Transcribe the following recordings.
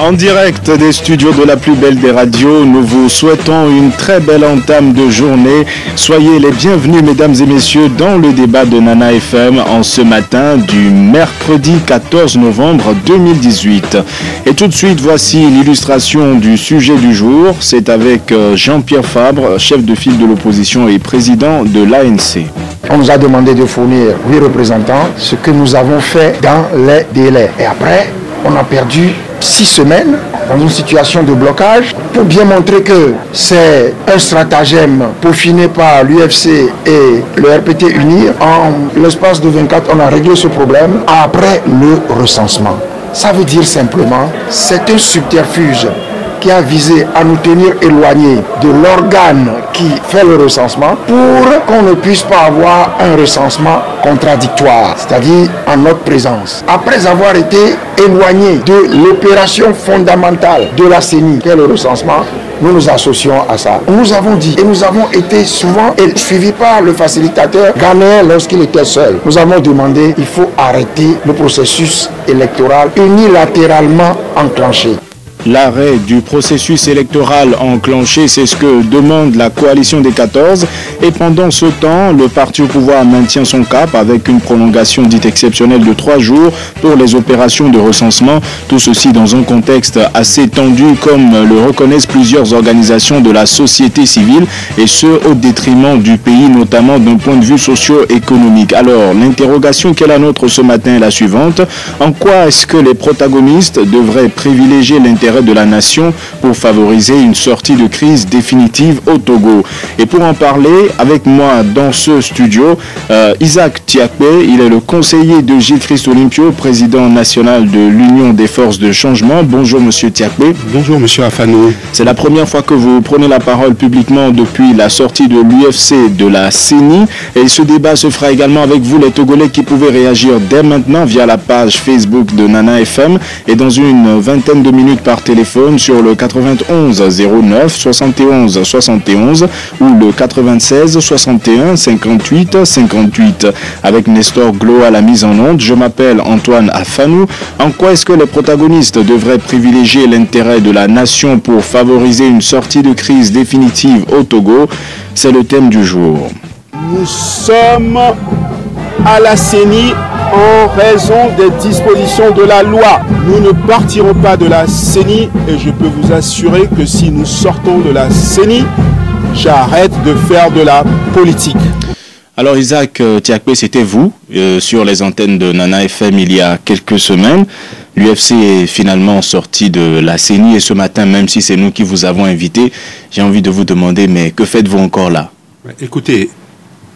En direct des studios de la plus belle des radios, nous vous souhaitons une très belle entame de journée. Soyez les bienvenus, mesdames et messieurs, dans le débat de Nana FM en ce matin du mercredi 14 novembre 2018. Et tout de suite, voici l'illustration du sujet du jour. C'est avec Jean-Pierre Fabre, chef de file de l'opposition et président de l'ANC. On nous a demandé de fournir 8 représentants, ce que nous avons fait dans les délais. Et après, on a perdu 6 semaines dans une situation de blocage pour bien montrer que c'est un stratagème peaufiné par l'UFC et le RPT Unir. En l'espace de 24, on a réglé ce problème après le recensement. Ça veut dire simplement, c'est un subterfuge qui a visé à nous tenir éloignés de l'organe qui fait le recensement pour qu'on ne puisse pas avoir un recensement contradictoire, c'est-à-dire en notre présence. Après avoir été éloignés de l'opération fondamentale de la CENI, qui est le recensement, nous nous associons à ça. Nous avons dit, et nous avons été souvent suivis par le facilitateur ghanéen lorsqu'il était seul. Nous avons demandé, il faut arrêter le processus électoral unilatéralement enclenché. L'arrêt du processus électoral enclenché, c'est ce que demande la coalition des 14. Et pendant ce temps, le parti au pouvoir maintient son cap avec une prolongation dite exceptionnelle de 3 jours pour les opérations de recensement. Tout ceci dans un contexte assez tendu, comme le reconnaissent plusieurs organisations de la société civile, et ce au détriment du pays, notamment d'un point de vue socio-économique. Alors, l'interrogation qui est la nôtre ce matin est la suivante. En quoi est-ce que les protagonistes devraient privilégier l'intérêt de la nation pour favoriser une sortie de crise définitive au Togo? Et pour en parler avec moi dans ce studio, Isaac Tiakpe, il est le conseiller de Gilles-Christ Olympio, président national de l'Union des forces de changement. Bonjour monsieur Tiakpe. Bonjour monsieur Afanou. C'est la première fois que vous prenez la parole publiquement depuis la sortie de l'UFC de la CENI, et ce débat se fera également avec vous les Togolais qui pouvez réagir dès maintenant via la page Facebook de Nana FM et dans une vingtaine de minutes par téléphone sur le 91 09 71 71 ou le 96 61 58 58. Avec Nestor Glo à la mise en onde, je m'appelle Antoine Afanou. En quoi est-ce que les protagonistes devraient privilégier l'intérêt de la nation pour favoriser une sortie de crise définitive au Togo? C'est le thème du jour. Nous sommes à la CENI en raison des dispositions de la loi. Nous ne partirons pas de la CENI et je peux vous assurer que si nous sortons de la CENI, j'arrête de faire de la politique. Alors Isaac Tiakpe, c'était vous sur les antennes de Nana FM il y a quelques semaines. L'UFC est finalement sorti de la CENI et ce matin, même si c'est nous qui vous avons invité, j'ai envie de vous demander, mais que faites-vous encore là? Écoutez,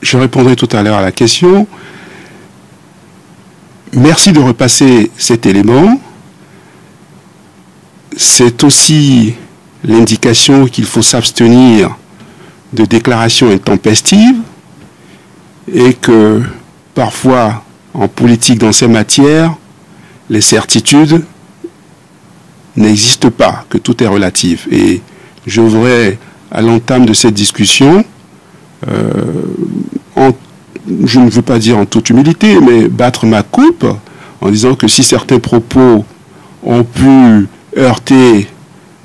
je répondrai tout à l'heure à la question. Merci de repasser cet élément. C'est aussi l'indication qu'il faut s'abstenir de déclarations intempestives et que parfois, en politique dans ces matières, les certitudes n'existent pas, que tout est relatif. Et je voudrais, à l'entame de cette discussion, je ne veux pas dire en toute humilité, mais battre ma coupe en disant que si certains propos ont pu heurter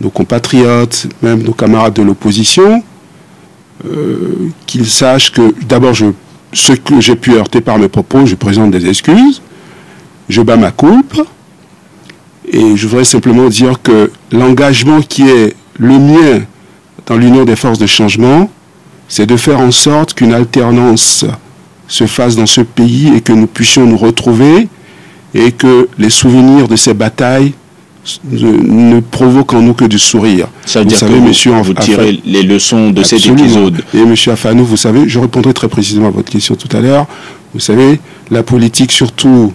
nos compatriotes, même nos camarades de l'opposition, qu'ils sachent que d'abord ce que j'ai pu heurter par mes propos, je présente des excuses, je bats ma coupe, et je voudrais simplement dire que l'engagement qui est le mien dans l'Union des forces de changement, c'est de faire en sorte qu'une alternance se fasse dans ce pays et que nous puissions nous retrouver et que les souvenirs de ces batailles ne provoquent en nous que du sourire. Ça veut dire que vous tirez les leçons de cet épisode. Et monsieur Afanou, vous savez, je répondrai très précisément à votre question tout à l'heure. Vous savez, la politique, surtout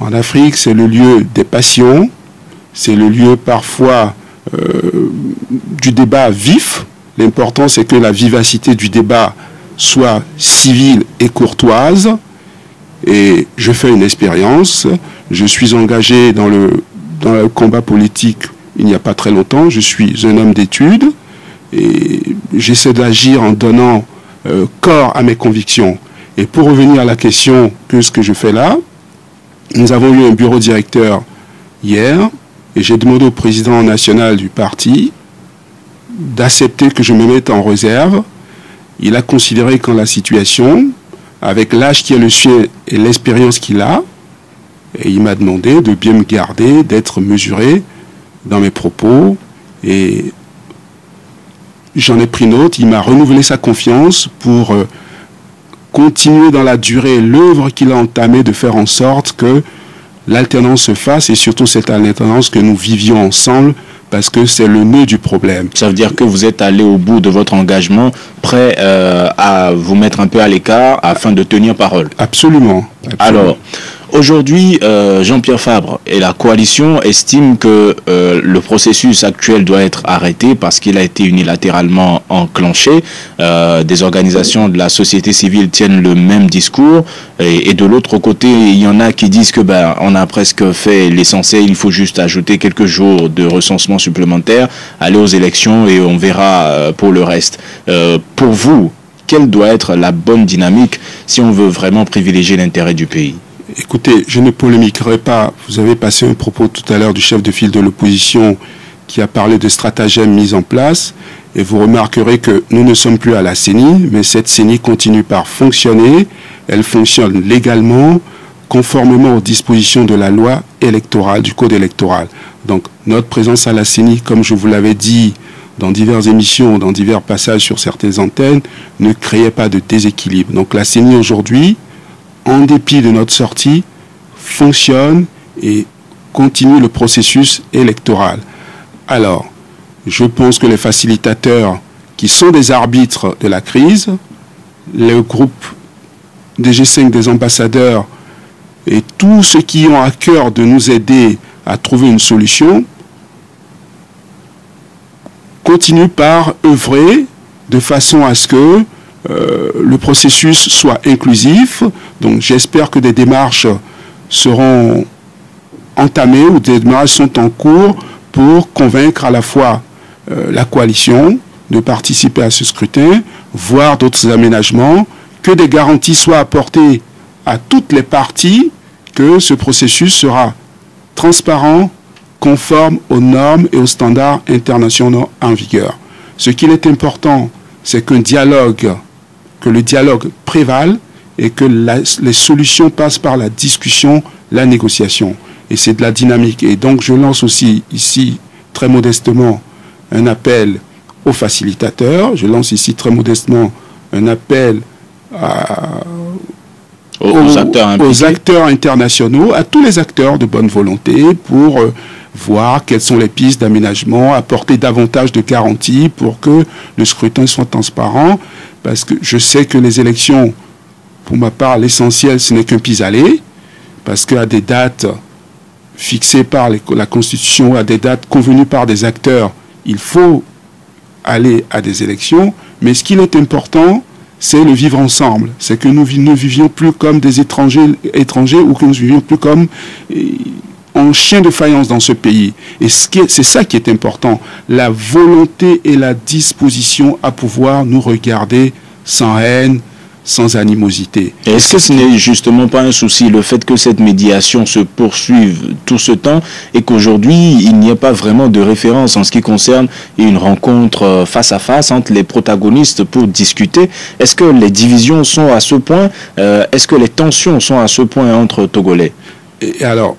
en Afrique, c'est le lieu des passions, c'est le lieu parfois du débat vif. L'important, c'est que la vivacité du débat soit civile et courtoise. Et je fais une expérience. Je suis engagé dans le combat politique il n'y a pas très longtemps. Je suis un homme d'études et j'essaie d'agir en donnant corps à mes convictions. Et pour revenir à la question que ce que je fais là, nous avons eu un bureau directeur hier et j'ai demandé au président national du parti d'accepter que je me mette en réserve. Il a considéré qu'en la situation, avec l'âge qui est le sien et l'expérience qu'il a, et il m'a demandé de bien me garder, d'être mesuré dans mes propos, et j'en ai pris note. Il m'a renouvelé sa confiance pour continuer dans la durée l'œuvre qu'il a entamée, de faire en sorte que l'alternance se fasse, et surtout cette alternance que nous vivions ensemble, parce que c'est le nœud du problème. Ça veut dire que vous êtes allé au bout de votre engagement, prêt à vous mettre un peu à l'écart afin de tenir parole. Absolument. Alors, aujourd'hui, Jean-Pierre Fabre et la coalition estiment que le processus actuel doit être arrêté parce qu'il a été unilatéralement enclenché. Des organisations de la société civile tiennent le même discours. Et de l'autre côté, il y en a qui disent que on a presque fait l'essentiel, il faut juste ajouter quelques jours de recensement supplémentaire, aller aux élections et on verra pour le reste. Pour vous, quelle doit être la bonne dynamique si on veut vraiment privilégier l'intérêt du pays? Écoutez, je ne polémiquerai pas. Vous avez passé un propos tout à l'heure du chef de file de l'opposition qui a parlé de stratagèmes mis en place. Et vous remarquerez que nous ne sommes plus à la CENI, mais cette CENI continue par fonctionner. Elle fonctionne légalement, conformément aux dispositions de la loi électorale, du code électoral. Donc, notre présence à la CENI, comme je vous l'avais dit dans diverses émissions, dans divers passages sur certaines antennes, ne créait pas de déséquilibre. Donc, la CENI aujourd'hui, en dépit de notre sortie, fonctionne et continue le processus électoral. Alors, je pense que les facilitateurs, qui sont des arbitres de la crise, le groupe des G5 des ambassadeurs et tous ceux qui ont à cœur de nous aider à trouver une solution, continuent par œuvrer de façon à ce que le processus soit inclusif. Donc j'espère que des démarches seront entamées ou des démarches sont en cours pour convaincre à la fois la coalition de participer à ce scrutin, voire d'autres aménagements, que des garanties soient apportées à toutes les parties que ce processus sera transparent, conforme aux normes et aux standards internationaux en vigueur. Ce qu'il est important, c'est que le dialogue prévale et que les solutions passent par la discussion, la négociation. Et c'est de la dynamique. Et donc je lance aussi ici, très modestement, un appel aux facilitateurs. Je lance ici très modestement un appel aux acteurs internationaux, à tous les acteurs de bonne volonté pour voir quelles sont les pistes d'aménagement, apporter davantage de garanties pour que le scrutin soit transparent. Parce que je sais que les élections, pour ma part, l'essentiel, ce n'est qu'un pis-aller, parce qu'à des dates fixées par la Constitution, à des dates convenues par des acteurs, il faut aller à des élections. Mais ce qui est important, c'est le vivre ensemble. C'est que nous ne vivions plus comme des étrangers ou que nous ne vivions plus comme en chien de faïence dans ce pays. Et c'est ça qui est important. La volonté et la disposition à pouvoir nous regarder sans haine, sans animosité. Est-ce que ce n'est justement pas un souci, le fait que cette médiation se poursuive tout ce temps et qu'aujourd'hui, il n'y ait pas vraiment de référence en ce qui concerne une rencontre face à face entre les protagonistes pour discuter? Est-ce que les divisions sont à ce point? Est-ce que les tensions sont à ce point entre Togolais? Et alors,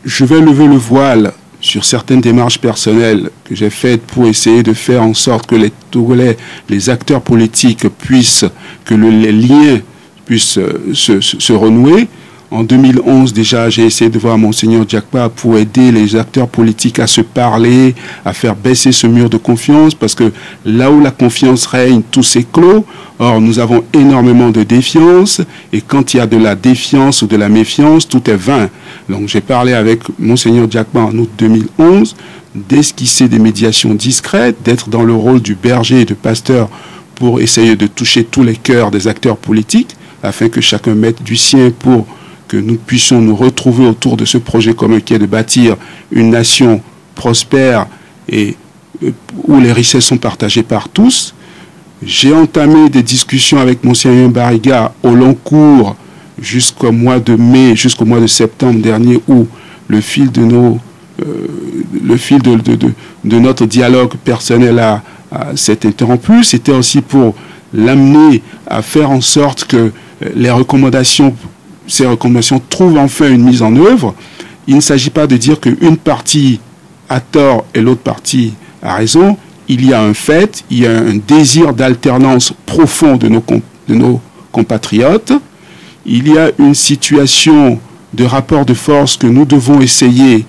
je vais lever le voile sur certaines démarches personnelles que j'ai faites pour essayer de faire en sorte que les Togolais, les acteurs politiques que les liens puissent se renouer. En 2011, déjà, j'ai essayé de voir Monseigneur Diakpa pour aider les acteurs politiques à se parler, à faire baisser ce mur de confiance, parce que là où la confiance règne, tout s'éclot. Or, nous avons énormément de défiance, et quand il y a de la défiance ou de la méfiance, tout est vain. Donc, j'ai parlé avec Monseigneur Diakpa en août 2011, d'esquisser des médiations discrètes, d'être dans le rôle du berger et de pasteur pour essayer de toucher tous les cœurs des acteurs politiques, afin que chacun mette du sien pour que nous puissions nous retrouver autour de ce projet commun qui est de bâtir une nation prospère et où les richesses sont partagées par tous. J'ai entamé des discussions avec Monseigneur Bariga au long cours jusqu'au mois de mai, jusqu'au mois de septembre dernier, où le fil de nos le fil de notre dialogue personnel s'est interrompu, c'était aussi pour l'amener à faire en sorte que ces recommandations trouvent enfin une mise en œuvre. Il ne s'agit pas de dire qu'une partie a tort et l'autre partie a raison. Il y a un fait, il y a un désir d'alternance profond de nos compatriotes. Il y a une situation de rapport de force que nous devons essayer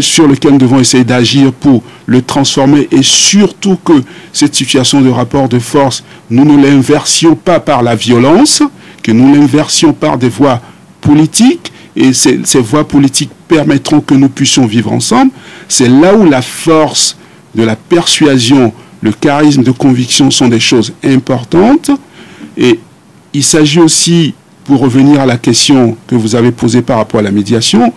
sur lequel nous devons essayer d'agir pour le transformer, et surtout que cette situation de rapport de force, nous ne l'inversions pas par la violence, que nous l'inversions par des voies politiques, et ces voies politiques permettront que nous puissions vivre ensemble. C'est là où la force de la persuasion, le charisme de conviction sont des choses importantes. Et il s'agit aussi, pour revenir à la question que vous avez posée par rapport à la médiation,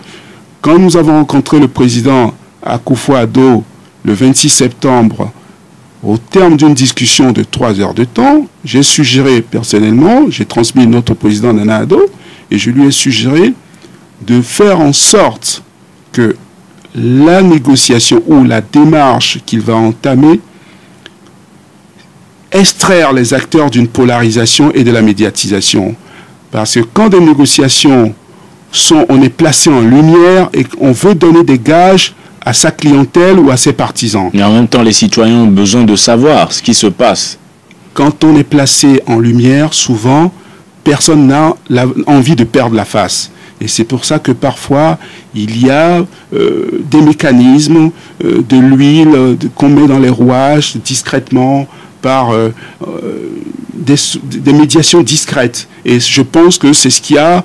quand nous avons rencontré le président Akufo-Addo le 26 septembre, au terme d'une discussion de 3 heures de temps, j'ai suggéré personnellement, j'ai transmis notre président Nana Addo, et je lui ai suggéré de faire en sorte que la négociation ou la démarche qu'il va entamer extraire les acteurs d'une polarisation et de la médiatisation. Parce que quand des négociations on est placé en lumière et qu'on veut donner des gages à sa clientèle ou à ses partisans. Mais en même temps, les citoyens ont besoin de savoir ce qui se passe. Quand on est placé en lumière, souvent, personne n'a envie de perdre la face. Et c'est pour ça que parfois, il y a des mécanismes, de l'huile qu'on met dans les rouages discrètement par des médiations discrètes. Et je pense que c'est ce qui a,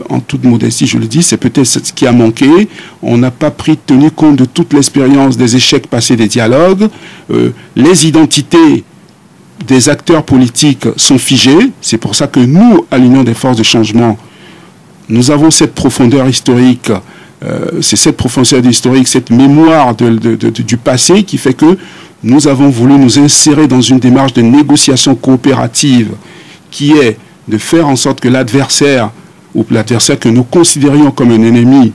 en toute modestie, je le dis, c'est peut-être ce qui a manqué. On n'a pas tenu compte de toute l'expérience des échecs passés des dialogues. Les identités des acteurs politiques sont figées. C'est pour ça que nous, à l'Union des forces de changement, nous avons cette profondeur historique. C'est cette profondeur historique, cette mémoire du passé qui fait que nous avons voulu nous insérer dans une démarche de négociation coopérative qui est de faire en sorte que l'adversaire, ou l'adversaire que nous considérions comme un ennemi,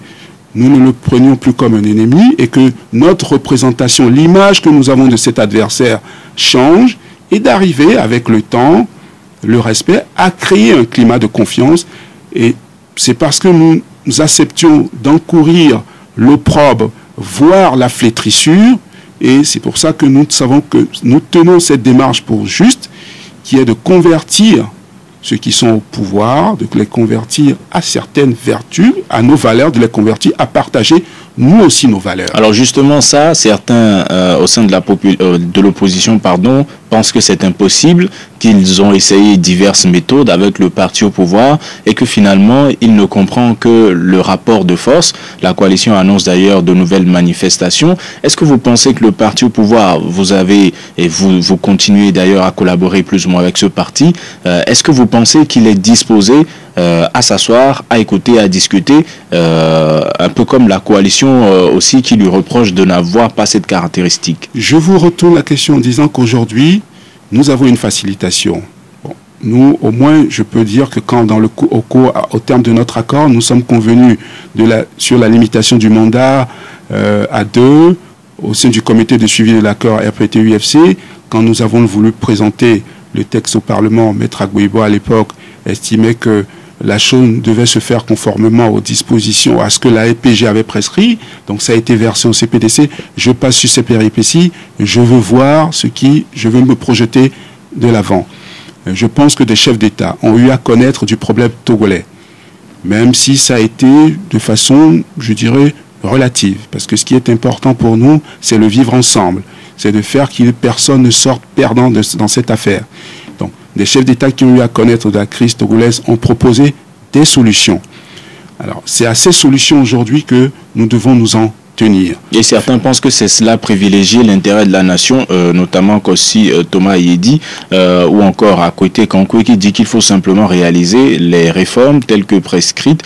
nous ne le prenions plus comme un ennemi, et que notre représentation, l'image que nous avons de cet adversaire change, et d'arriver avec le temps, le respect, à créer un climat de confiance. Et c'est parce que nous acceptions d'encourir l'opprobre, voire la flétrissure, et c'est pour ça que nous savons que nous tenons cette démarche pour juste, qui est de convertir ceux qui sont au pouvoir, de les convertir à certaines vertus, à nos valeurs, de les convertir à partager nous aussi nos valeurs. Alors justement ça, certains au sein de l'opposition, pensent que c'est impossible, qu'ils ont essayé diverses méthodes avec le parti au pouvoir et que finalement ils ne comprennent que le rapport de force. La coalition annonce d'ailleurs de nouvelles manifestations. Est-ce que vous pensez que le parti au pouvoir, vous continuez d'ailleurs à collaborer plus ou moins avec ce parti, est-ce que vous pensez qu'il est disposé à s'asseoir, à écouter, à discuter, un peu comme la coalition aussi qui lui reproche de n'avoir pas cette caractéristique? Je vous retourne la question en disant qu'aujourd'hui, nous avons une facilitation. Bon, nous, au moins, je peux dire que quand au terme de notre accord, nous sommes convenus sur la limitation du mandat à 2 au sein du comité de suivi de l'accord RPT-UFC, quand nous avons voulu présenter le texte au Parlement, Maître Agboibo à l'époque estimait que la chose devait se faire conformément aux dispositions, à ce que la EPG avait prescrit. Donc ça a été versé au CPDC. Je passe sur ces péripéties. Je veux voir je veux me projeter de l'avant. Je pense que des chefs d'État ont eu à connaître du problème togolais. Même si ça a été de façon, je dirais, relative. Parce que ce qui est important pour nous, c'est le vivre ensemble. C'est de faire que personne ne sorte perdant dans cette affaire. Donc, des chefs d'État qui ont eu à connaître de la crise togolaise ont proposé des solutions. Alors, c'est à ces solutions aujourd'hui que nous devons nous en tenir. Et certains pensent que c'est cela privilégier l'intérêt de la nation, notamment aussi Thomas Yedi ou encore Akwete Kankwe qui dit qu'il faut simplement réaliser les réformes telles que prescrites,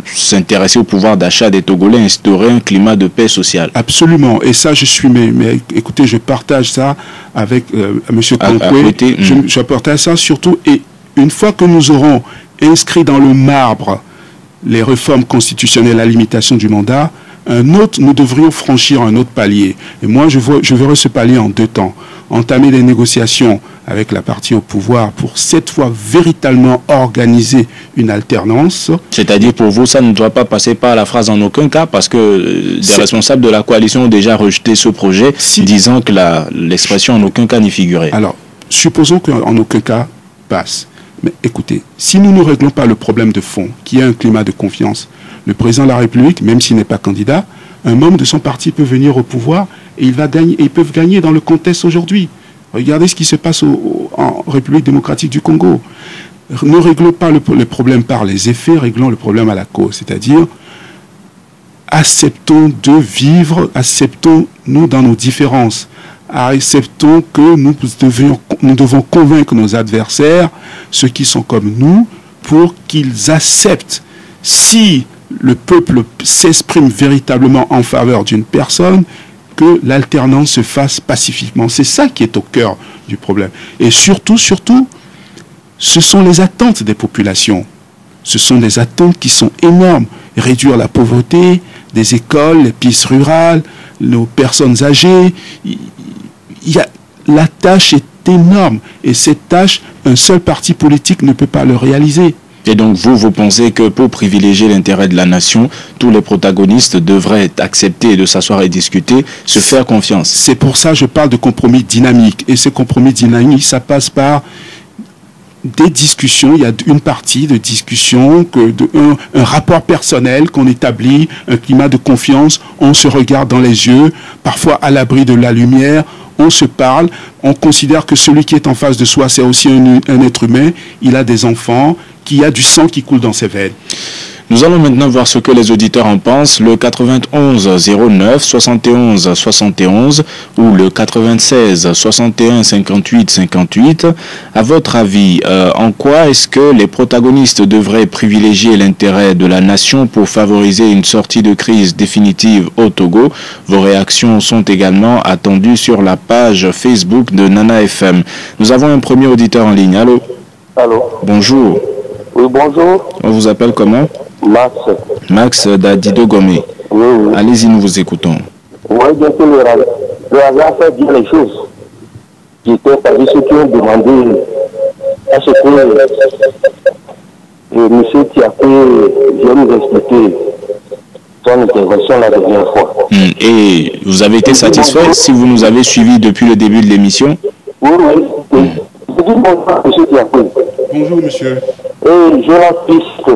s'intéresser au pouvoir d'achat des Togolais, instaurer un climat de paix sociale. Absolument. Et ça, mais écoutez, je partage ça avec M. Kankwe. Je partage ça surtout. Et une fois que nous aurons inscrit dans le marbre les réformes constitutionnelles, la limitation du mandat, nous devrions franchir un autre palier. Et moi, je verrais ce palier en 2 temps. Entamer des négociations avec la partie au pouvoir pour cette fois véritablement organiser une alternance. C'est-à-dire pour vous, ça ne doit pas passer par la phrase en aucun cas, parce que des responsables de la coalition ont déjà rejeté ce projet, disant que l'expression en aucun cas n'y figurait. Alors, supposons qu'en aucun cas passe. Mais écoutez, si nous ne réglons pas le problème de fond, qui est un climat de confiance, le président de la République, même s'il n'est pas candidat, un membre de son parti peut venir au pouvoir et ils peuvent gagner dans le contexte aujourd'hui. Regardez ce qui se passe en République démocratique du Congo. Ne réglons pas le problème par les effets, réglons le problème à la cause. C'est-à-dire, acceptons de vivre, acceptons-nous dans nos différences. Acceptons que nous devons convaincre nos adversaires, ceux qui sont comme nous, pour qu'ils acceptent. Si le peuple s'exprime véritablement en faveur d'une personne, que l'alternance se fasse pacifiquement. C'est ça qui est au cœur du problème. Et surtout, ce sont les attentes des populations. Ce sont des attentes qui sont énormes. Réduire la pauvreté, des écoles, les pistes rurales, nos personnes âgées. La tâche est énorme. Et cette tâche, un seul parti politique ne peut pas le réaliser. Et donc vous pensez que pour privilégier l'intérêt de la nation, tous les protagonistes devraient accepter de s'asseoir et discuter, se faire confiance. C'est pour ça que je parle de compromis dynamique. Et ce compromis dynamique, ça passe par des discussions. Il y a une partie de discussion, un rapport personnel qu'on établit, un climat de confiance. On se regarde dans les yeux, parfois à l'abri de la lumière. On se parle, on considère que celui qui est en face de soi, c'est aussi un être humain. Il a des enfants, qu'il y a du sang qui coule dans ses veines. Nous allons maintenant voir ce que les auditeurs en pensent. Le 91 09 71 71 ou le 96 61 58 58. À votre avis, en quoi est-ce que les protagonistes devraient privilégier l'intérêt de la nation pour favoriser une sortie de crise définitive au Togo? Vos réactions sont également attendues sur la page Facebook de Nana FM. Nous avons un premier auditeur en ligne. Allô? Allô? Bonjour. Oui, bonjour. On vous appelle comment? Max. Max d'Adido Gomé. Oui, oui. Allez-y, nous vous écoutons. Oui, bien sûr, le hasard fait bien les choses. J'étais parmi ceux qui ont demandé à ce que M. Tiapé vienne nous expliquer son intervention la dernière fois. Et vous avez été satisfait si vous nous avez suivis depuis le début de l'émission? Oui, oui. Je dis bonjour à M. Tiapé. Bonjour, monsieur. Et je la piste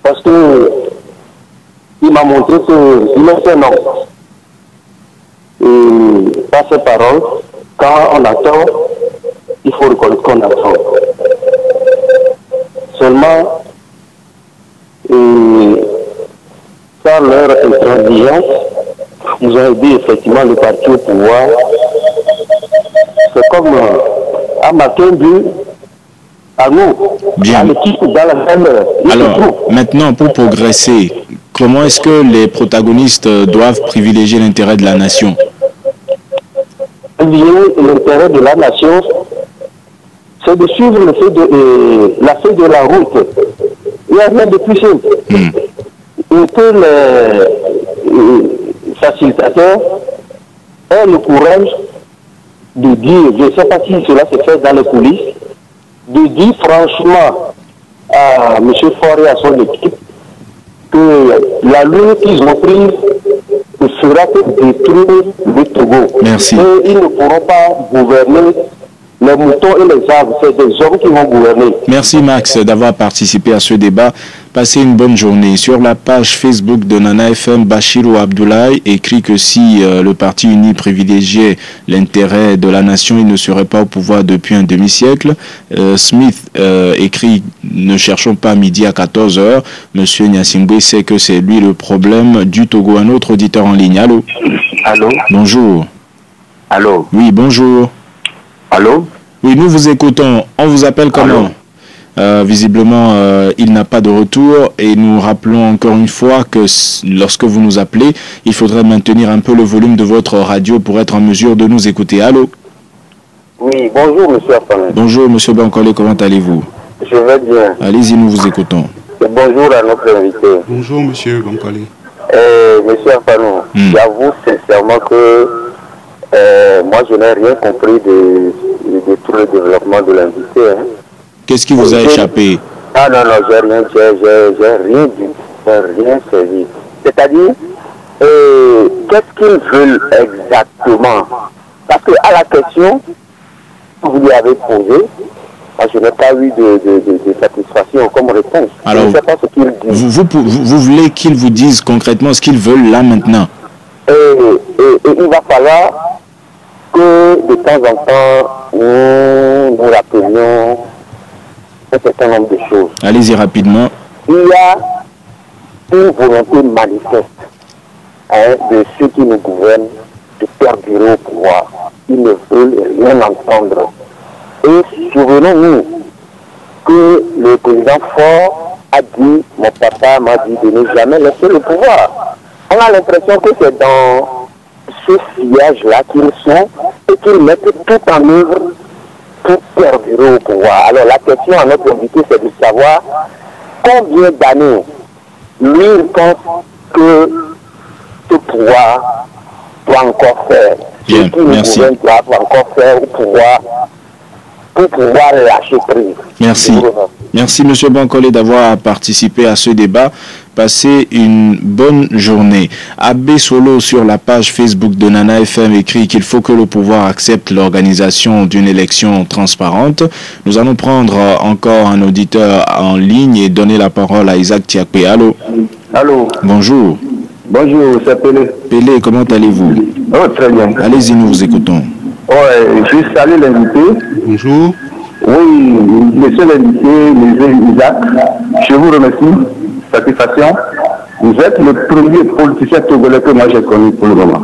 parce que il m'a montré qu'il est un homme. Et par ses paroles, quand on attend, il faut reconnaître qu'on attend. Seulement, par leur intransigeance, nous ont aidé effectivement le parti au pouvoir. C'est comme à matin but à nous, bien. À l'équipe dans la même. Alors, maintenant, pour progresser, comment est-ce que les protagonistes doivent privilégier l'intérêt de la nation? L'intérêt de la nation, c'est de suivre la feuille de la route. Il n'y a rien de plus simple. Et que les facilitateurs aient le courage de dire, je ne sais pas si cela se fait dans les coulisses, de dire franchement à M. Faure et à son équipe que la ligne qu'ils ont prise ne fera que détruire le Togo. Merci. Et ils ne pourront pas gouverner les moutons et les arbres. C'est des hommes qui vont gouverner. Merci Max d'avoir participé à ce débat. Passez une bonne journée. Sur la page Facebook de Nana FM, Bachirou Abdoulaye écrit que si le Parti uni privilégiait l'intérêt de la nation, il ne serait pas au pouvoir depuis un demi-siècle. Smith écrit « Ne cherchons pas midi à 14h ». Monsieur Nyasimbwe sait que c'est lui le problème du Togo. Un autre auditeur en ligne. Allô? Allô? Bonjour. Allô? Oui, bonjour. Allô? Oui, nous vous écoutons. On vous appelle comment? Visiblement, il n'a pas de retour et nous rappelons encore une fois que lorsque vous nous appelez, il faudrait maintenir un peu le volume de votre radio pour être en mesure de nous écouter. Allô? Oui, bonjour, monsieur Afane. Bonjour, monsieur Bankole, comment allez-vous? Je vais bien. Allez-y, nous vous écoutons. C'est bonjour à notre invité. Bonjour, monsieur Bankole. Monsieur Afanou, j'avoue sincèrement que moi, je n'ai rien compris de tout le développement de l'invité. Hein. Qu'est-ce qui vous a échappé? Ah non, j'ai rien saisi. C'est-à-dire, qu'est-ce qu'ils veulent exactement? Parce que à la question que vous lui avez posée, je n'ai pas eu de satisfaction comme réponse. Alors, je ne sais pas ce qu'ils disent. Vous voulez qu'ils vous disent concrètement ce qu'ils veulent là maintenant? Et il va falloir que de temps en temps, nous rappelions un certain nombre de choses. Allez-y rapidement. Il y a une volonté manifeste de ceux qui nous gouvernent de perdurer au pouvoir. Ils ne veulent rien entendre. Et souvenons-nous que le président Faure a dit, mon papa m'a dit de ne jamais laisser le pouvoir. On a l'impression que c'est dans ce sillage-là qu'ils sont et qu'ils mettent tout en œuvre pour perdurer au pouvoir. Alors la question à notre invité, c'est de savoir combien d'années lui il pense que ce pouvoir doit encore faire. Bien, merci. Doit encore faire pour pouvoir lâcher prise. Merci. Merci, M. Bankole, d'avoir participé à ce débat. Passez une bonne journée. Abbé Solo, sur la page Facebook de Nana FM, écrit qu'il faut que le pouvoir accepte l'organisation d'une élection transparente. Nous allons prendre encore un auditeur en ligne et donner la parole à Isaac Tiakpe. Allô? Allô? Bonjour. Bonjour, c'est Pelé. Pelé, comment allez-vous? Oh, très bien. Allez-y, nous vous écoutons. Ouais, je salue l'invité. Bonjour. Oui, monsieur l'invité, monsieur Isaac, je vous remercie. Satisfaction. Vous êtes le premier politicien togolais que moi j'ai connu pour le moment.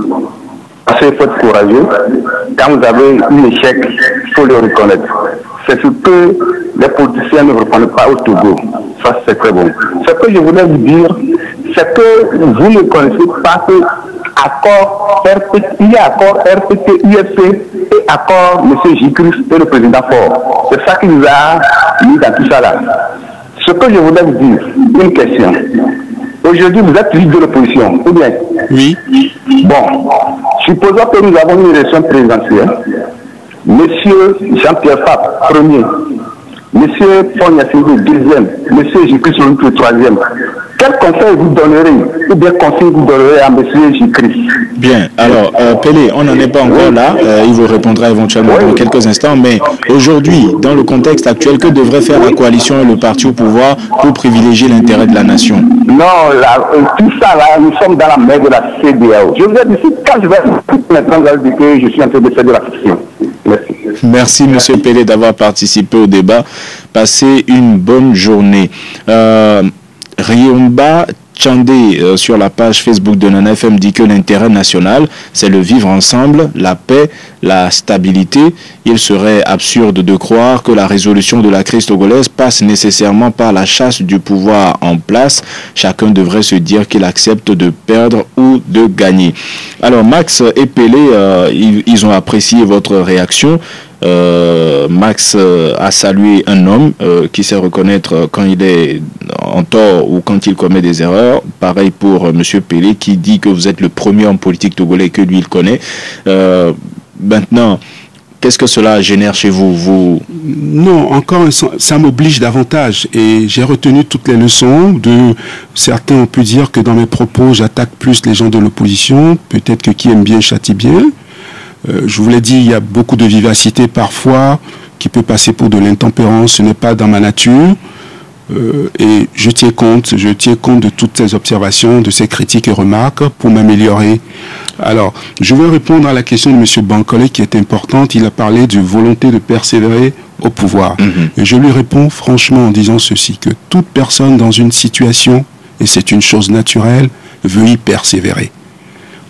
Assez faites courageux. Quand vous avez eu l'échec, il faut le reconnaître. C'est ce que les politiciens ne reprennent pas au Togo. Ça, c'est très bon. Ce que je voulais vous dire, c'est que vous ne connaissez pas que il y a accord RPT, UFC et accord M. J-Christ et le président Faure. C'est ça qui nous a mis dans tout ça là. Ce que je voulais vous dire, une question. Aujourd'hui, vous êtes leader de l'opposition, ou bien? Oui. Bon, supposons que nous avons une élection présidentielle. Monsieur Jean-Pierre Fabre, premier. Monsieur Fogna Singou, deuxième. Monsieur J-Christ, le troisième. Quel conseil vous donnerez, ou bien conseil vous donnerez à monsieur J-Christ? Bien, alors, Pelé, on n'en est pas encore là. Il vous répondra éventuellement dans quelques instants. Mais aujourd'hui, dans le contexte actuel, que devrait faire la coalition et le parti au pouvoir pour privilégier l'intérêt de la nation? Non, tout ça là, nous sommes dans la mer de la CEDEAO. Je vous ai dit, quand je vais maintenant dire que je suis en train de faire de la fiction. Merci. Merci, M. Pelé, d'avoir participé au débat. Passez une bonne journée. Riomba Tchandé, sur la page Facebook de Nana FM, dit que l'intérêt national, c'est le vivre ensemble, la paix, la stabilité. Il serait absurde de croire que la résolution de la crise togolaise passe nécessairement par la chasse du pouvoir en place. Chacun devrait se dire qu'il accepte de perdre ou de gagner. Alors, Max et Pelé, ils ont apprécié votre réaction. Max a salué un homme qui sait reconnaître quand il est en tort ou quand il commet des erreurs. Pareil pour M. Pelé qui dit que vous êtes le premier homme politique togolais que lui il connaît. Maintenant, qu'est-ce que cela génère chez vous? Non, encore ça m'oblige davantage et j'ai retenu toutes les leçons. Certains ont pu dire que dans mes propos j'attaque plus les gens de l'opposition. Peut-être que qui aime bien châtie bien. Je vous l'ai dit, il y a beaucoup de vivacité parfois qui peut passer pour de l'intempérance. Ce n'est pas dans ma nature. Et je tiens compte de toutes ces observations, de ces critiques et remarques pour m'améliorer. Alors, je veux répondre à la question de M. Bankole qui est importante. Il a parlé de volonté de persévérer au pouvoir. Et je lui réponds franchement en disant ceci, que toute personne dans une situation, et c'est une chose naturelle, veut y persévérer.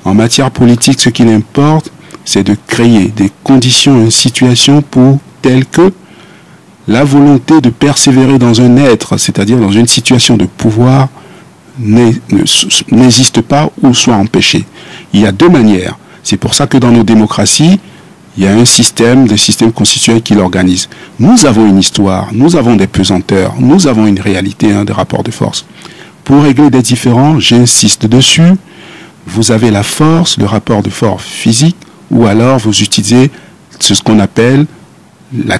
En matière politique, ce qu'il importe, c'est de créer des conditions, une situation pour telle que la volonté de persévérer dans un être, c'est-à-dire dans une situation de pouvoir, n'existe pas ou soit empêchée. Il y a deux manières. C'est pour ça que dans nos démocraties, il y a un système constitutionnel qui l'organise. Nous avons une histoire, nous avons des pesanteurs, nous avons une réalité, des rapports de force. Pour régler des différends, j'insiste dessus, vous avez la force, le rapport de force physique, ou alors vous utilisez ce qu'on appelle de la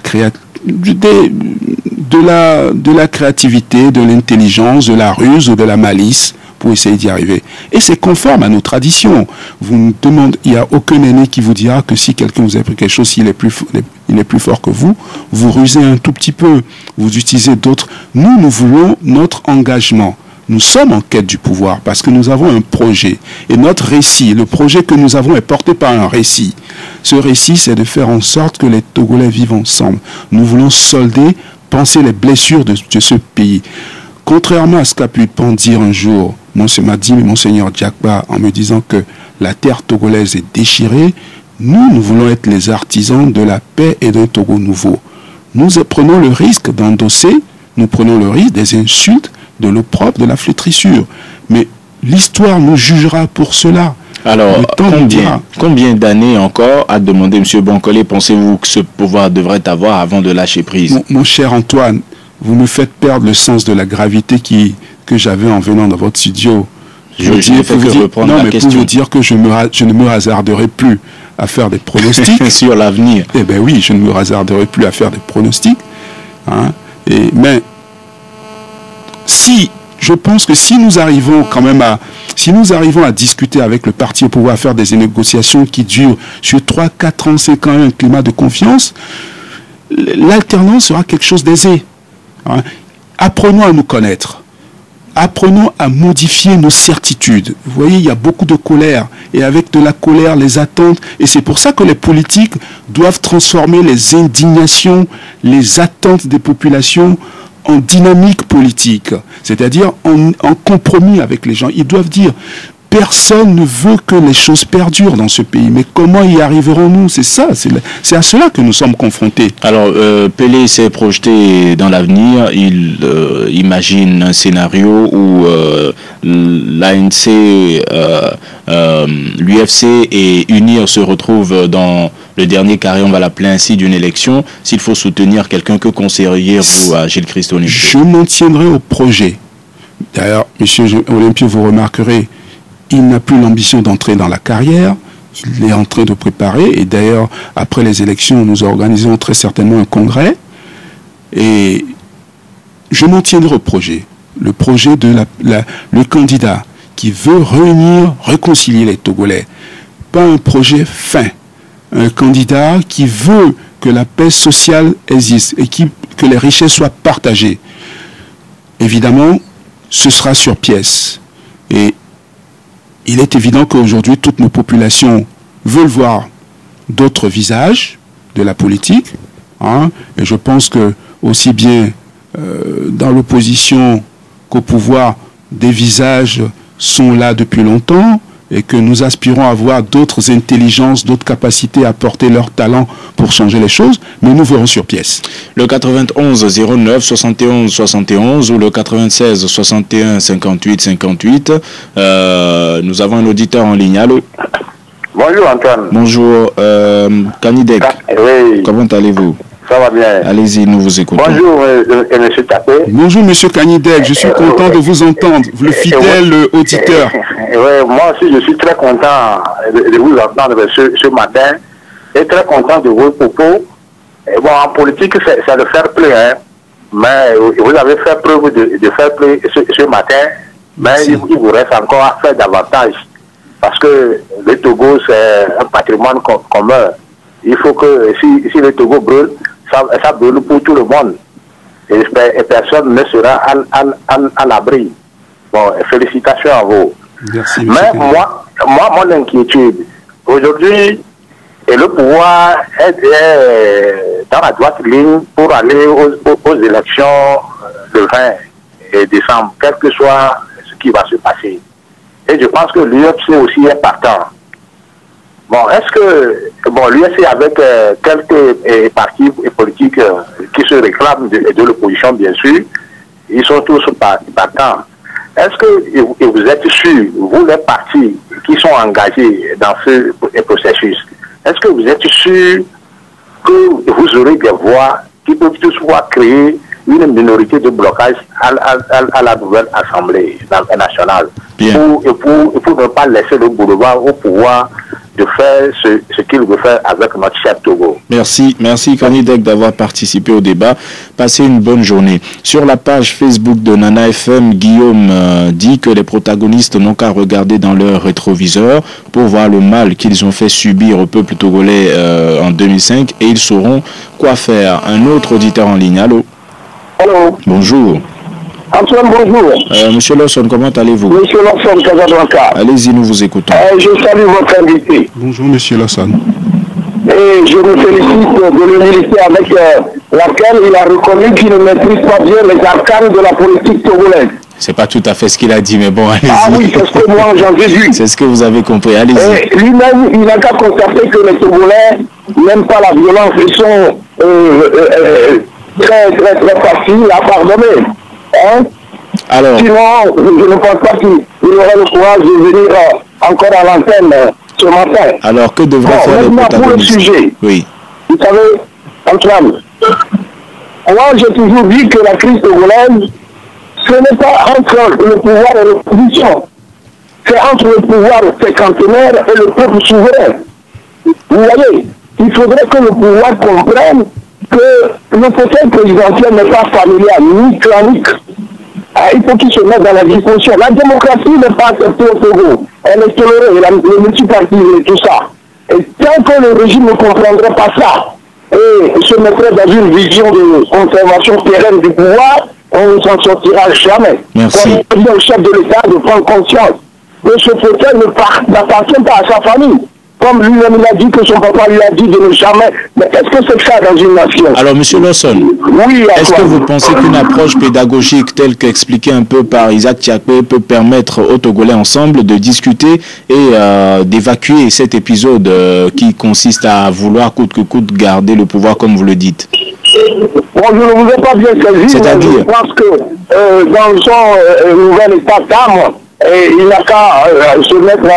créativité, de l'intelligence, de la ruse ou de la malice pour essayer d'y arriver. Et c'est conforme à nos traditions. Vous me demandez, il n'y a aucun aîné qui vous dira que si quelqu'un vous a pris quelque chose, il est plus fort que vous, vous rusez un tout petit peu, vous utilisez d'autres. Nous voulons notre engagement. Nous sommes en quête du pouvoir parce que nous avons un projet. Et notre récit, le projet que nous avons est porté par un récit. Ce récit, c'est de faire en sorte que les Togolais vivent ensemble. Nous voulons solder, penser les blessures de ce pays. Contrairement à ce qu'a pu dire un jour, m'a dit Monseigneur Diakba en me disant que la terre togolaise est déchirée, nous voulons être les artisans de la paix et d'un Togo nouveau. Nous prenons le risque d'endosser, nous prenons le risque des insultes, de l'opprobre, de la flétrissure. Mais l'histoire nous jugera pour cela. Alors, combien d'années encore, a demandé M. Bankole, pensez-vous que ce pouvoir devrait avoir avant de lâcher prise? Mon cher Antoine, vous me faites perdre le sens de la gravité que j'avais en venant dans votre studio. Je vous dire que je ne me hasarderai plus à faire des pronostics. Sur l'avenir. Eh bien oui, je ne me hasarderai plus à faire des pronostics. Mais je pense que si nous arrivons à discuter avec le parti au pouvoir, à faire des négociations qui durent sur 3, 4 ans, c'est quand même un climat de confiance, l'alternance sera quelque chose d'aisé. Apprenons à nous connaître. Apprenons à modifier nos certitudes. Vous voyez, il y a beaucoup de colère. Et avec de la colère, les attentes. Et c'est pour ça que les politiques doivent transformer les indignations, les attentes des populations en dynamique politique, c'est-à-dire en compromis avec les gens. Ils doivent dire, personne ne veut que les choses perdurent dans ce pays, mais comment y arriverons-nous? C'est ça, c'est à cela que nous sommes confrontés. Alors, Pelé s'est projeté dans l'avenir, il imagine un scénario où l'ANC, l'UFC et UNIR se retrouvent dans le dernier carré, on va l'appeler ainsi, d'une élection. S'il faut soutenir quelqu'un, que conseilleriez-vous à Gilles Christoni? Je m'en tiendrai au projet. D'ailleurs, monsieur Olympio, vous remarquerez, il n'a plus l'ambition d'entrer dans la carrière. Il est en train de préparer. Et d'ailleurs, après les élections, nous organiserons très certainement un congrès. Et je m'en tiendrai au projet. Le projet de le candidat qui veut réconcilier les Togolais. Pas un projet fin. Un candidat qui veut que la paix sociale existe et que les richesses soient partagées. Évidemment, ce sera sur pièce. Et il est évident qu'aujourd'hui, toutes nos populations veulent voir d'autres visages de la politique. Et je pense que aussi bien dans l'opposition qu'au pouvoir, des visages sont là depuis longtemps et que nous aspirons à avoir d'autres intelligences, d'autres capacités à porter leur talent pour changer les choses, mais nous verrons sur pièce. Le 91 09 71 71 ou le 96 61 58 58. Nous avons un auditeur en ligne. Allô? Bonjour Antoine. Bonjour Kanidek. Oui. Comment allez-vous? Ça va bien. Allez-y, nous vous écoutons. Bonjour monsieur Tapé. Bonjour monsieur Kanidek, je suis content de vous entendre, le fidèle auditeur. Oui, moi aussi je suis très content de vous entendre ce matin et très content de vos propos. Et bon, en politique, c'est le fair play, mais vous avez fait preuve de fair play ce matin, mais il vous reste encore à faire davantage. Parce que le Togo, c'est un patrimoine commun. Il faut que si le Togo brûle, ça brûle pour tout le monde. Et personne ne sera à l'abri. Bon, félicitations à vous. Merci, mais moi, mon inquiétude, aujourd'hui, le pouvoir est dans la droite ligne pour aller aux élections le 20 décembre, quel que soit ce qui va se passer. Et je pense que l'UFC aussi est partant. Bon, est-ce que l'UFC avec quelques partis politiques qui se réclament de l'opposition, bien sûr, ils sont tous partants. Est-ce que vous êtes sûr, vous les partis qui sont engagés dans ce processus, est-ce que vous êtes sûr que vous aurez des voix qui peuvent toutefois créer une minorité de blocage à la nouvelle Assemblée nationale pour ne pas laisser le boulevard au pouvoir de faire ce qu'il veut faire avec notre chef Togo. Merci Kanidek d'avoir participé au débat. Passez une bonne journée. Sur la page Facebook de Nana FM, Guillaume dit que les protagonistes n'ont qu'à regarder dans leur rétroviseur pour voir le mal qu'ils ont fait subir au peuple togolais en 2005 et ils sauront quoi faire. Un autre auditeur en ligne. Allô? Allô? Bonjour. Antoine, bonjour. Monsieur Lawson, comment allez-vous? Monsieur Lawson, Casablanca. Allez-y, nous vous écoutons. Je salue votre invité. Bonjour, monsieur Lawson. Et je me félicite de l'humilité avec laquelle il a reconnu qu'il ne maîtrise pas bien les arcanes de la politique togolaise. C'est pas tout à fait ce qu'il a dit, mais bon, allez-y. Ah oui, c'est ce que moi j'en déduis. C'est ce que vous avez compris, allez-y. Lui-même, il n'a qu'à constater que les Togolais n'aiment pas la violence. Ils sont très faciles à pardonner. Hein? Alors, sinon, je ne pense pas qu'il aurait le courage de venir encore à l'antenne ce matin. Alors, que devrait faire le protagoniste? Pour le sujet, oui. Vous savez, Antoine, moi j'ai toujours dit que la crise togolaise, ce n'est pas entre le pouvoir et l'opposition. C'est entre le pouvoir cinquantenaire et le peuple souverain. Vous voyez, il faudrait que le pouvoir comprenne que le fauteuil présidentiel n'est pas familial, ni clanique. Il faut qu'il se mette dans la disposition. La démocratie n'est pas acceptée au Togo. Elle est tolérée, le multipartisme et tout ça. Et tant que le régime ne comprendrait pas ça, et se mettrait dans une vision de conservation pérenne du pouvoir, on ne s'en sortira jamais. Merci. Quand il dit au chef de l'État de prendre conscience que ce fauteuil n'appartient pas à sa famille. Comme lui-même il a dit que son papa lui a dit de ne jamais... Mais qu'est-ce que c'est que ça dans une nation? Alors, monsieur Lawson, oui, est-ce que vous pensez qu'une approche pédagogique telle qu'expliquée un peu par Isaac Tchakwe peut permettre aux Togolais ensemble de discuter et d'évacuer cet épisode qui consiste à vouloir coûte que coûte garder le pouvoir comme vous le dites? Bon, je ne vous ai pas bien saisi. C'est-à-dire? Je pense que dans son nouvel état d'âme, il n'a qu'à se mettre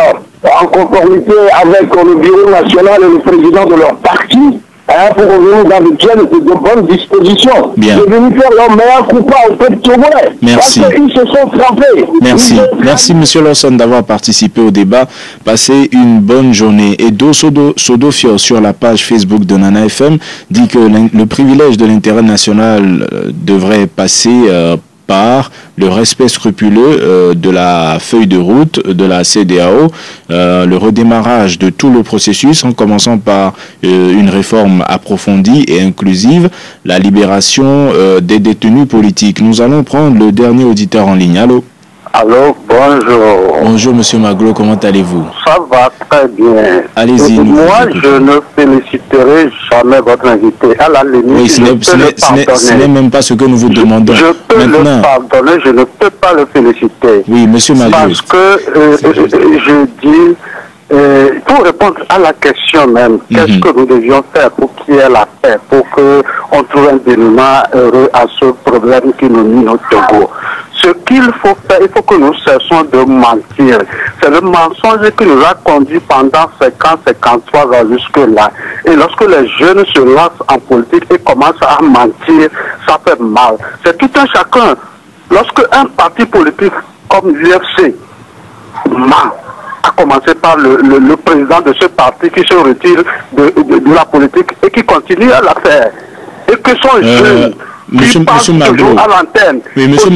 en conformité avec le bureau national et le président de leur parti pour revenir dans de bonnes dispositions. Bien. De venir faire leur meilleur coup au peuple togolais. Merci. Parce qu'ils se sont trompés. Merci monsieur Lawson d'avoir participé au débat. Passez une bonne journée. Et Sodofio sur la page Facebook de Nana FM dit que le privilège de l'intérêt national devrait passer par le respect scrupuleux de la feuille de route de la CEDEAO, le redémarrage de tout le processus en commençant par une réforme approfondie et inclusive, la libération des détenus politiques. Nous allons prendre le dernier auditeur en ligne. Allô? Allô, bonjour. Bonjour monsieur Maglo, comment allez-vous? Ça va très bien. Allez-y. Moi, je ne féliciterai jamais votre invité. À la limite, oui, ce n'est même pas ce que nous vous demandons. Je peux maintenant le pardonner, je ne peux pas le féliciter. Oui, monsieur Maglo. Parce que je dis, pour répondre à la question même, qu'est-ce que nous devions faire pour qu'il y ait la paix, pour qu'on trouve un dénouement heureux à ce problème qui nous mine au Togo? Ce qu'il faut faire, il faut que nous cessions de mentir. C'est le mensonge qui nous a conduits pendant 53 ans jusque-là. Et lorsque les jeunes se lancent en politique et commencent à mentir, ça fait mal. C'est tout un chacun. Lorsque un parti politique comme l'UFC ment, à commencer par le président de ce parti qui se retire de la politique et qui continue à la faire, et que son jeune Monsieur Maglo, à l'antenne. Oui, monsieur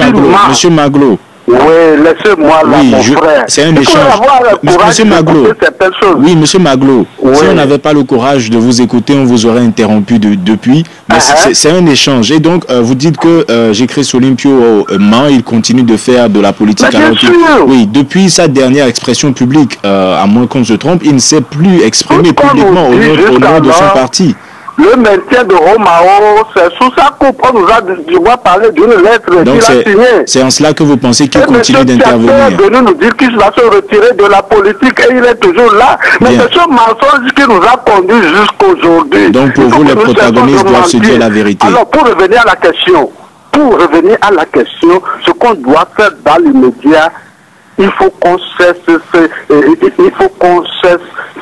Maglo. Oui, laissez-moi là, oui, mon frère. C'est un échange. Monsieur Maglo. Oui, monsieur Maglo. Oui. Si on n'avait pas le courage de vous écouter, on vous aurait interrompu depuis. Mais c'est un échange. Et donc, vous dites que j'écris Solimpio ment, il continue de faire de la politique. Oui, depuis sa dernière expression publique, à moins qu'on se trompe, il ne s'est plus exprimé publiquement au nom de son parti. Le maintien de Romao, c'est sous sa coupe. On nous a dû parler d'une lettre qu'il a signée. C'est en cela que vous pensez qu'il continue d'intervenir. Il est venu nous dire qu'il va se retirer de la politique et il est toujours là. Mais c'est ce mensonge qui nous a conduit jusqu'aujourd'hui. Donc pour vous, les protagonistes doivent se dire la vérité. Alors pour revenir à la question, ce qu'on doit faire dans l'immédiat, il faut qu'on cesse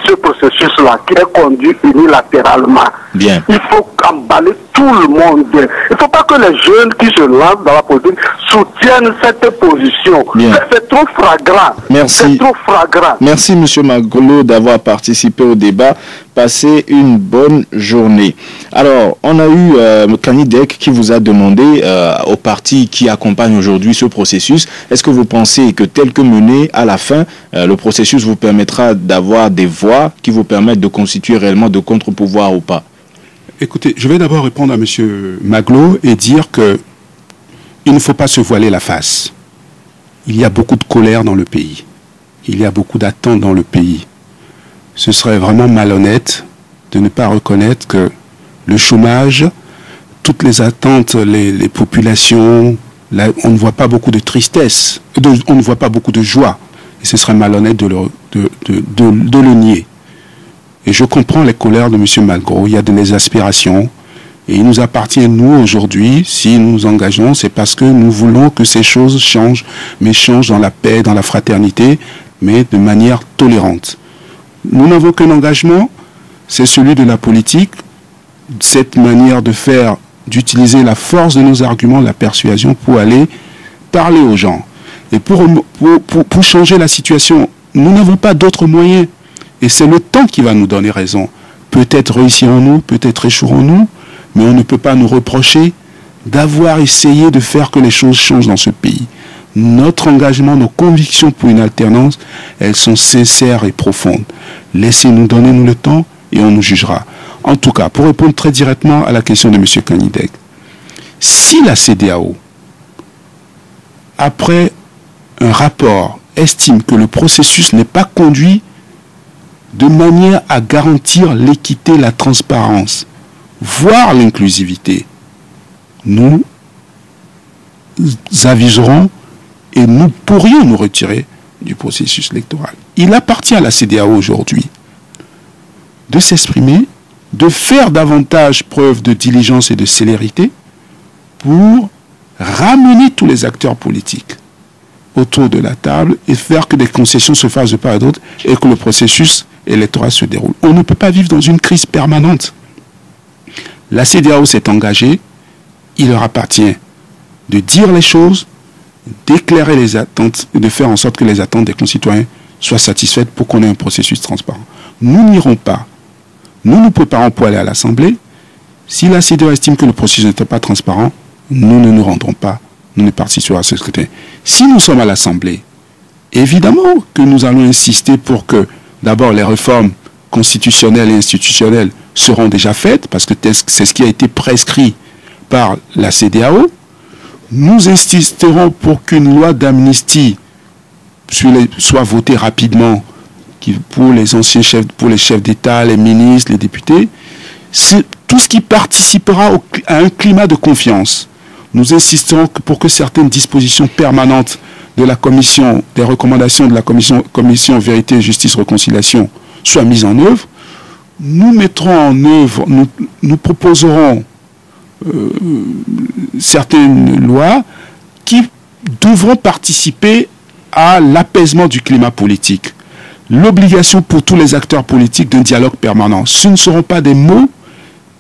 ce processus-là qui est conduit unilatéralement. Bien. Il faut emballer tout le monde. Il ne faut pas que les jeunes qui se lancent dans la politique soutiennent cette position. C'est trop flagrant. Merci. C'est trop flagrant. Merci, M. Maglo, d'avoir participé au débat. Passez une bonne journée. Alors, on a eu Kanidek qui vous a demandé aux partis qui accompagnent aujourd'hui ce processus, est-ce que vous pensez que tel que mené à la fin, le processus vous permettra d'avoir des voix qui vous permettent de constituer réellement de contre-pouvoir ou pas? Écoutez, je vais d'abord répondre à M. Maglo et dire que il ne faut pas se voiler la face. Il y a beaucoup de colère dans le pays. Il y a beaucoup d'attentes dans le pays. Ce serait vraiment malhonnête de ne pas reconnaître que le chômage, toutes les attentes, les populations, là, on ne voit pas beaucoup de tristesse, on ne voit pas beaucoup de joie. Et ce serait malhonnête de le nier. Et je comprends les colères de M. Maglo. Il y a des aspirations. Et il nous appartient, nous, aujourd'hui, si nous nous engageons, c'est parce que nous voulons que ces choses changent, mais changent dans la paix, dans la fraternité, mais de manière tolérante. Nous n'avons qu'un engagement, c'est celui de la politique, cette manière de faire, d'utiliser la force de nos arguments, la persuasion, pour aller parler aux gens. Et pour changer la situation, nous n'avons pas d'autres moyens. Et c'est le temps qui va nous donner raison. Peut-être réussirons-nous, peut-être échouerons-nous, mais on ne peut pas nous reprocher d'avoir essayé de faire que les choses changent dans ce pays. Notre engagement, nos convictions pour une alternance, elles sont sincères et profondes. Laissez-nous, donnez-nous le temps et on nous jugera. En tout cas, pour répondre très directement à la question de M. Kanidek, si la CEDEAO, après un rapport, estime que le processus n'est pas conduit de manière à garantir l'équité, la transparence, voire l'inclusivité, nous aviserons et nous pourrions nous retirer du processus électoral. Il appartient à la CEDEAO aujourd'hui de s'exprimer, de faire davantage preuve de diligence et de célérité pour ramener tous les acteurs politiques autour de la table et faire que des concessions se fassent de part et d'autre et que le processus électoral se déroule. On ne peut pas vivre dans une crise permanente. La CEDEAO s'est engagée, il leur appartient de dire les choses, d'éclairer les attentes et de faire en sorte que les attentes des concitoyens soient satisfaites pour qu'on ait un processus transparent. Nous n'irons pas. Nous nous préparons pour aller à l'Assemblée. Si la CEDEAO estime que le processus n'était pas transparent, nous ne nous rendrons pas. Nous ne participerons à ce scrutin. Si nous sommes à l'Assemblée, évidemment que nous allons insister pour que d'abord les réformes constitutionnelles et institutionnelles seront déjà faites, parce que c'est ce qui a été prescrit par la CEDEAO. Nous insisterons pour qu'une loi d'amnistie soit votée rapidement pour les anciens chefs, pour les chefs d'État, les ministres, les députés. C'est tout ce qui participera à un climat de confiance. Nous insisterons pour que certaines dispositions permanentes de la commission, des recommandations de la commission Vérité, Justice, Réconciliation soient mises en œuvre. Nous mettrons en œuvre, nous proposerons certaines lois qui devront participer à l'apaisement du climat politique. L'obligation pour tous les acteurs politiques d'un dialogue permanent. Ce ne seront pas des mots,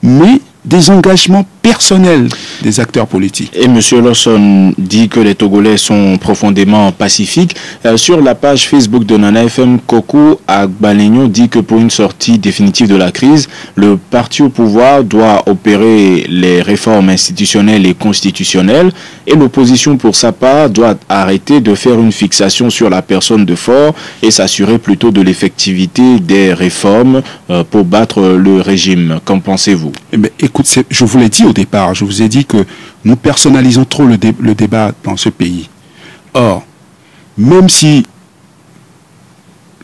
mais des engagements personnels des acteurs politiques. Et M. Lawson dit que les Togolais sont profondément pacifiques. Sur la page Facebook de Nana FM, Kokou Agbalegno dit que pour une sortie définitive de la crise, le parti au pouvoir doit opérer les réformes institutionnelles et constitutionnelles et l'opposition pour sa part doit arrêter de faire une fixation sur la personne de Faure et s'assurer plutôt de l'effectivité des réformes pour battre le régime. Qu'en pensez-vous? Eh bien, écoute, je vous l'ai dit au départ, je vous ai dit que nous personnalisons trop le débat dans ce pays. Or, même si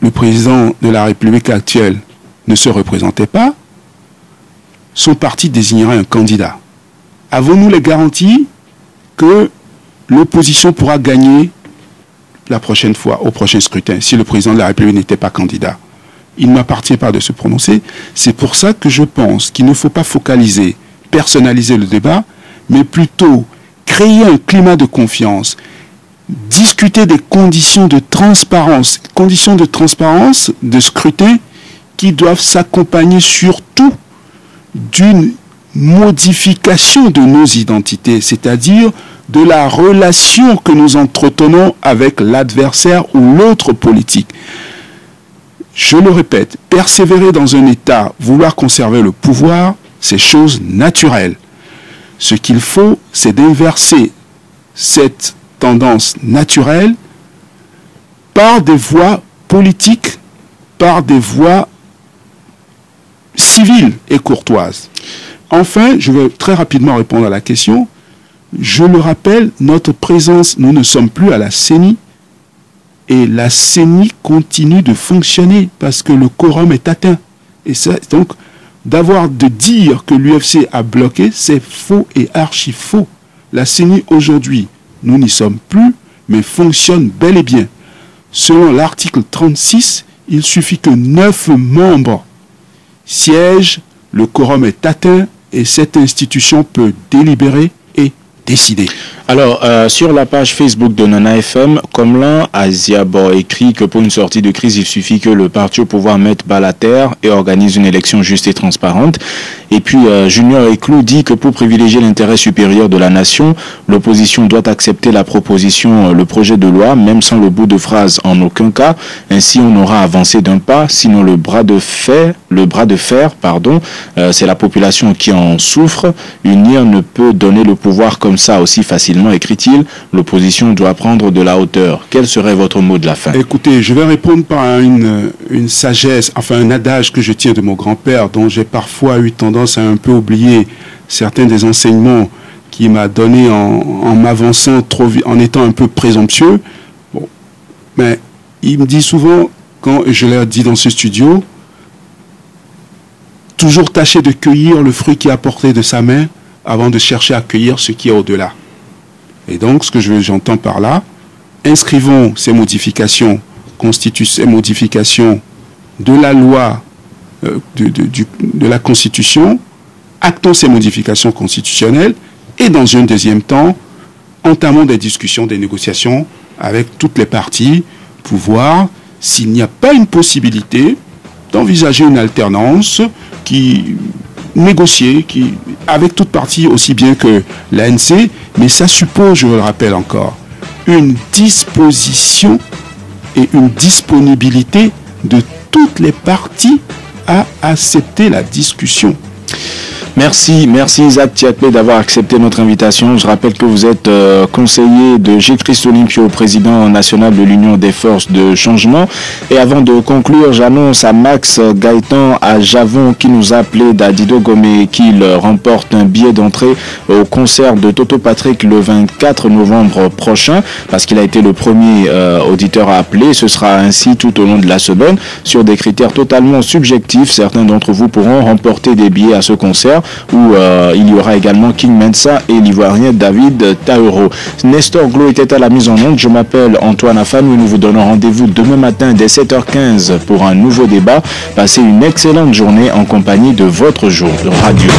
le président de la République actuelle ne se représentait pas, son parti désignerait un candidat. Avons-nous les garanties que l'opposition pourra gagner la prochaine fois, au prochain scrutin, si le président de la République n'était pas candidat? Il ne m'appartient pas de se prononcer. C'est pour ça que je pense qu'il ne faut pas focaliser, personnaliser le débat, mais plutôt créer un climat de confiance, discuter des conditions de transparence de scrutin qui doivent s'accompagner surtout d'une modification de nos identités, c'est-à-dire de la relation que nous entretenons avec l'adversaire ou l'autre politique. Je le répète, persévérer dans un État, vouloir conserver le pouvoir, c'est chose naturelle. Ce qu'il faut, c'est d'inverser cette tendance naturelle par des voies politiques, par des voies civiles et courtoises. Enfin, je vais très rapidement répondre à la question. Je le rappelle, notre présence, nous ne sommes plus à la CENI, et la CENI continue de fonctionner parce que le quorum est atteint. Et ça, donc, de dire que l'UFC a bloqué, c'est faux et archi faux. La CENI aujourd'hui, nous n'y sommes plus, mais fonctionne bel et bien. Selon l'article 36, il suffit que 9 membres siègent, le quorum est atteint et cette institution peut délibérer et décider. Alors, sur la page Facebook de Nana FM, Komlan Aziabo écrit que pour une sortie de crise, il suffit que le parti au pouvoir mette bas la terre et organise une élection juste et transparente. Et puis, Junior Eklou dit que pour privilégier l'intérêt supérieur de la nation, l'opposition doit accepter la proposition, le projet de loi, même sans le bout de phrase en aucun cas. Ainsi, on aura avancé d'un pas, sinon le bras de fer, c'est la population qui en souffre. Unir ne peut donner le pouvoir comme ça aussi facilement, écrit-il. L'opposition doit prendre de la hauteur. Quel serait votre mot de la fin? Écoutez, je vais répondre par une sagesse, enfin un adage que je tiens de mon grand-père, dont j'ai parfois eu tendance à un peu oublier certains des enseignements qu'il m'a donnés en m'avançant trop vite, en étant un peu présomptueux. Bon. Mais il me dit souvent, quand je l'ai dit dans ce studio, toujours tâcher de cueillir le fruit qui est apporté de sa main avant de chercher à cueillir ce qui est au-delà. Et donc, ce que j'entends par là, inscrivons ces modifications, ces modifications de la loi, de la Constitution, actons ces modifications constitutionnelles et dans un deuxième temps, entamons des discussions, des négociations avec toutes les parties pour voir s'il n'y a pas une possibilité d'envisager une alternance négociée avec toute partie aussi bien que l'ANC, mais ça suppose, je le rappelle encore, une disposition et une disponibilité de toutes les parties à accepter la discussion. Merci Isaac Tiakpe d'avoir accepté notre invitation. Je rappelle que vous êtes conseiller de G-Christ Olympio, président national de l'Union des forces de changement. Et avant de conclure, j'annonce à Max Gaëtan à Javon qui nous a appelé d'Adido Gomé qu'il remporte un billet d'entrée au concert de Toto Patrick le 24 novembre prochain parce qu'il a été le premier auditeur à appeler. Ce sera ainsi tout au long de la semaine sur des critères totalement subjectifs. Certains d'entre vous pourront remporter des billets à ce concert où il y aura également King Mensa et l'Ivoirien David Tauro. Nestor Glo était à la mise en onde. Je m'appelle Antoine Afan et nous vous donnons rendez-vous demain matin dès 7h15 pour un nouveau débat. Passez une excellente journée en compagnie de votre jour de radio.